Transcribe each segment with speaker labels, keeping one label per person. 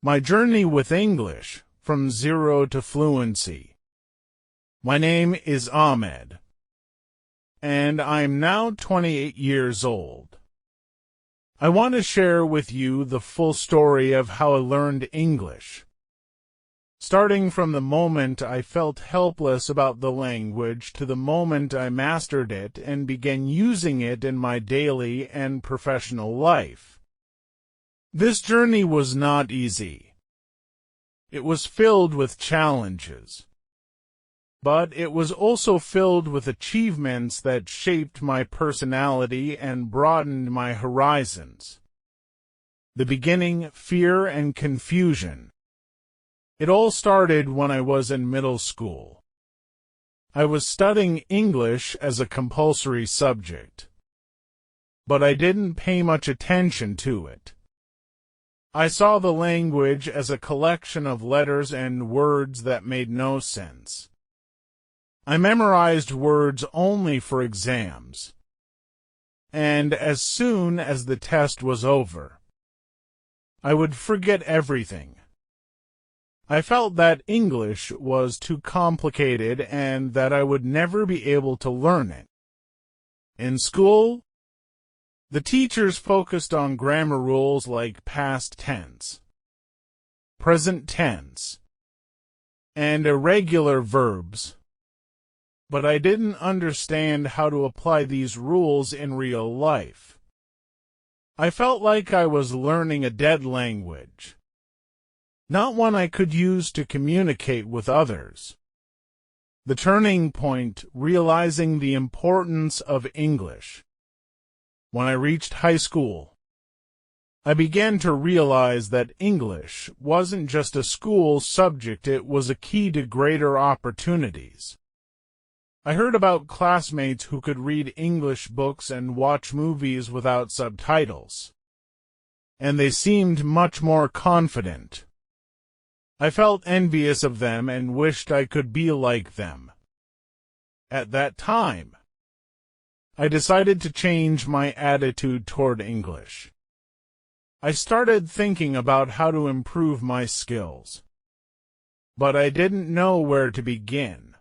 Speaker 1: My journey with English from zero to fluency. My name is Ahmed, and I'm now 28 years old. I want to share with you the full story of how I learned English, starting from the moment I felt helpless about the language to the moment I mastered it and began using it in my daily and professional life. This journey was not easy. It was filled with challenges, but it was also filled with achievements that shaped my personality and broadened my horizons. The beginning, fear and confusion. It all started when I was in middle school. I was studying English as a compulsory subject, but I didn't pay much attention to it. I saw the language as a collection of letters and words that made no sense. I memorized words only for exams, and as soon as the test was over, I would forget everything. I felt that English was too complicated and that I would never be able to learn it. In school, the teachers focused on grammar rules like past tense, present tense, and irregular verbs, but I didn't understand how to apply these rules in real life. I felt like I was learning a dead language, not one I could use to communicate with others. The turning point, realizing the importance of English. When I reached high school, I began to realize that English wasn't just a school subject, it was a key to greater opportunities. I heard about classmates who could read English books and watch movies without subtitles, and they seemed much more confident. I felt envious of them and wished I could be like them. At that time, I decided to change my attitude toward English. I started thinking about how to improve my skills, but I didn't know where to begin.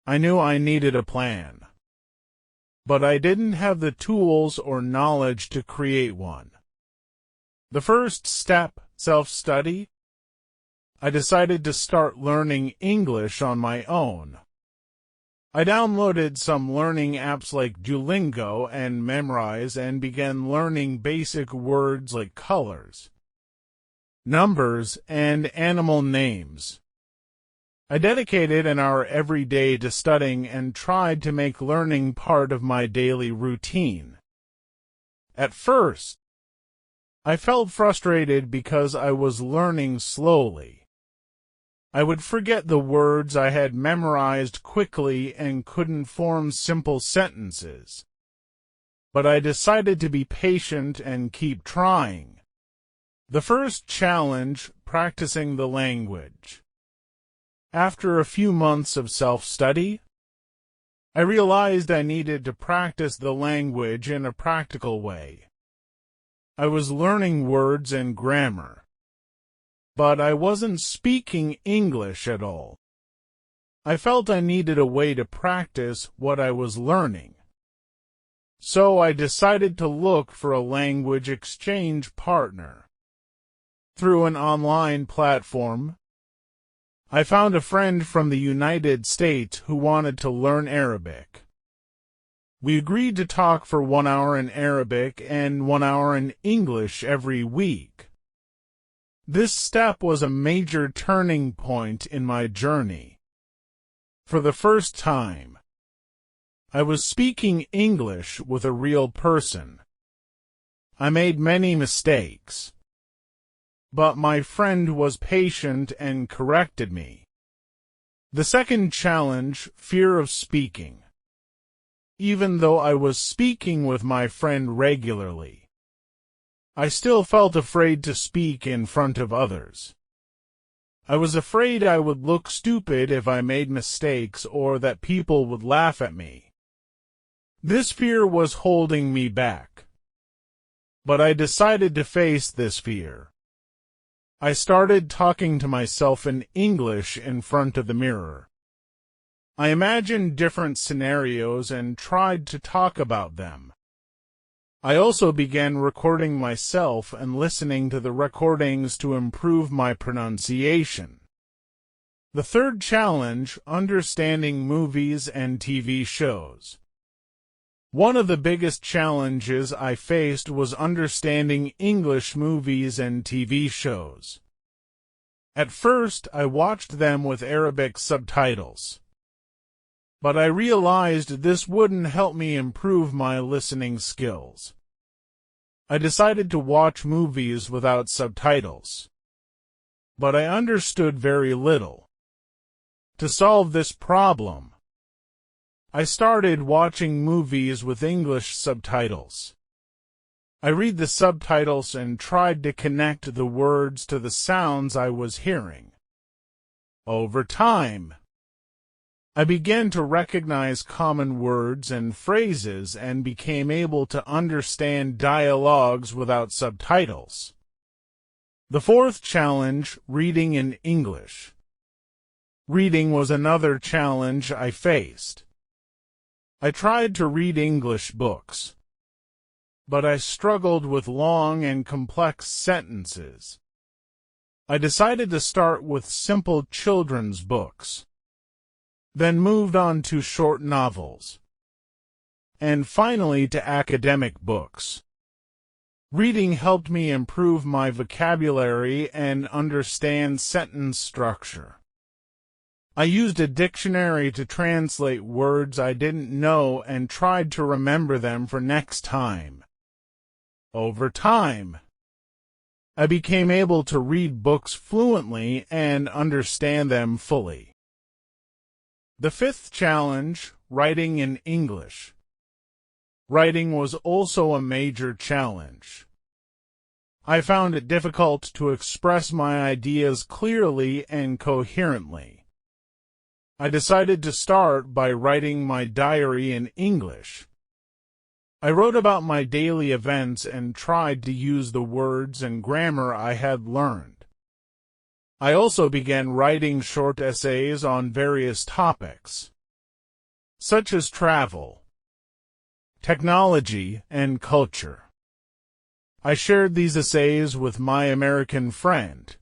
Speaker 1: I knew I needed a plan, but I didn't have the tools or knowledge to create one. The first step, self-study. I decided to start learning English on my own. I downloaded some learning apps like Duolingo and Memrise and began learning basic words like colors, numbers, and animal names. I dedicated an hour every day to studying and tried to make learning part of my daily routine. At first, I felt frustrated because I was learning slowly. I would forget the words I had memorized quickly and couldn't form simple sentences. But I decided to be patient and keep trying. The first challenge, practicing the language. After a few months of self-study, I realized I needed to practice the language in a practical way. I was learning words and grammar, but I wasn't speaking English at all. I felt I needed a way to practice what I was learning. So I decided to look for a language exchange partner. Through an online platform, I found a friend from the United States who wanted to learn Arabic. We agreed to talk for 1 hour in Arabic and 1 hour in English every week. This step was a major turning point in my journey. For the first time, I was speaking English with a real person. I made many mistakes, but my friend was patient and corrected me. The second challenge, fear of speaking. Even though I was speaking with my friend regularly, I still felt afraid to speak in front of others. I was afraid I would look stupid if I made mistakes or that people would laugh at me. This fear was holding me back. But I decided to face this fear. I started talking to myself in English in front of the mirror. I imagined different scenarios and tried to talk about them. I also began recording myself and listening to the recordings to improve my pronunciation. The third challenge, understanding movies and TV shows. One of the biggest challenges I faced was understanding English movies and TV shows. At first, I watched them with Arabic subtitles. But I realized this wouldn't help me improve my listening skills. I decided to watch movies without subtitles. But I understood very little. To solve this problem, I started watching movies with English subtitles. I read the subtitles and tried to connect the words to the sounds I was hearing. Over time, I began to recognize common words and phrases and became able to understand dialogues without subtitles. The fourth challenge, reading in English. Reading was another challenge I faced. I tried to read English books, but I struggled with long and complex sentences. I decided to start with simple children's books, then moved on to short novels, and finally to academic books. Reading helped me improve my vocabulary and understand sentence structure. I used a dictionary to translate words I didn't know and tried to remember them for next time. Over time, I became able to read books fluently and understand them fully. The fifth challenge, writing in English. Writing was also a major challenge. I found it difficult to express my ideas clearly and coherently. I decided to start by writing my diary in English. I wrote about my daily events and tried to use the words and grammar I had learned. I also began writing short essays on various topics, such as travel, technology, and culture. I shared these essays with my American friend,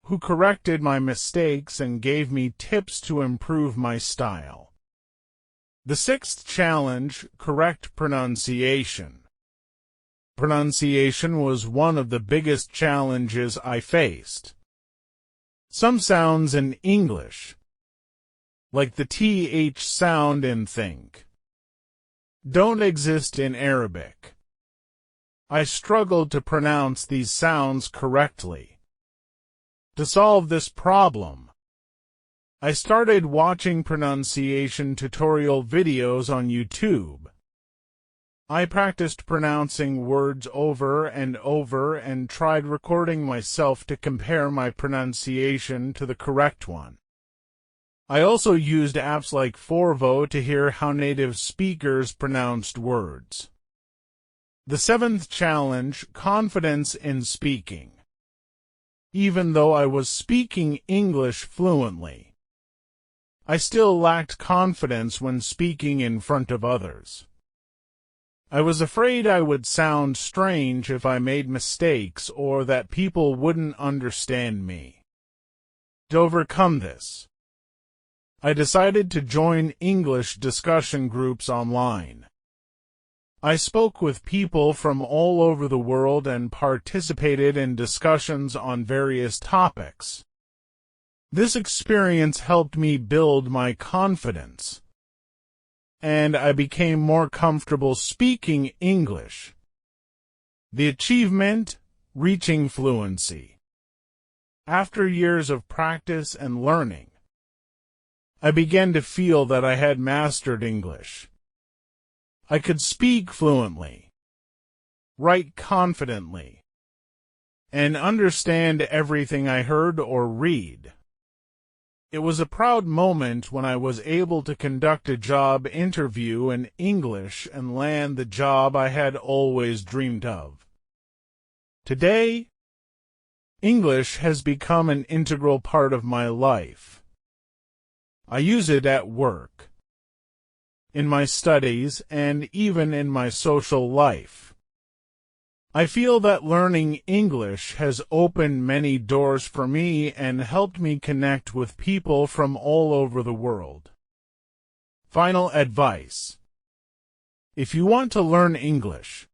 Speaker 1: who corrected my mistakes and gave me tips to improve my style. The sixth challenge, correct pronunciation. Pronunciation was one of the biggest challenges I faced. Some sounds in English, like the TH sound in think, don't exist in Arabic. I struggled to pronounce these sounds correctly. To solve this problem, I started watching pronunciation tutorial videos on YouTube. I practiced pronouncing words over and over and tried recording myself to compare my pronunciation to the correct one. I also used apps like Forvo to hear how native speakers pronounced words. The seventh challenge, confidence in speaking. Even though I was speaking English fluently, I still lacked confidence when speaking in front of others. I was afraid I would sound strange if I made mistakes or that people wouldn't understand me. To overcome this, I decided to join English discussion groups online. I spoke with people from all over the world and participated in discussions on various topics. This experience helped me build my confidence, and I became more comfortable speaking English. The achievement, reaching fluency. After years of practice and learning, I began to feel that I had mastered English. I could speak fluently, write confidently, and understand everything I heard or read. It was a proud moment when I was able to conduct a job interview in English and land the job I had always dreamed of. Today, English has become an integral part of my life. I use it at work, in my studies, and even in my social life. I feel that learning English has opened many doors for me and helped me connect with people from all over the world. Final advice. If you want to learn English,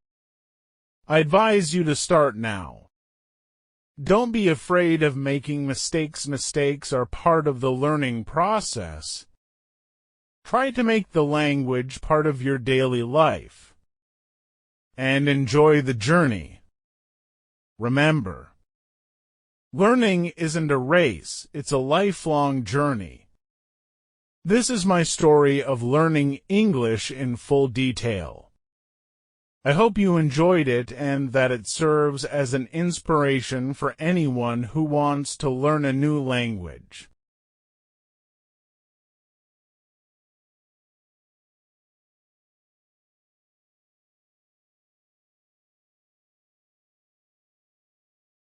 Speaker 1: I advise you to start now. Don't be afraid of making mistakes. Mistakes are part of the learning process. Try to make the language part of your daily life, and enjoy the journey. Remember, learning isn't a race, it's a lifelong journey. This is my story of learning English in full detail. I hope you enjoyed it and that it serves as an inspiration for anyone who wants to learn a new language.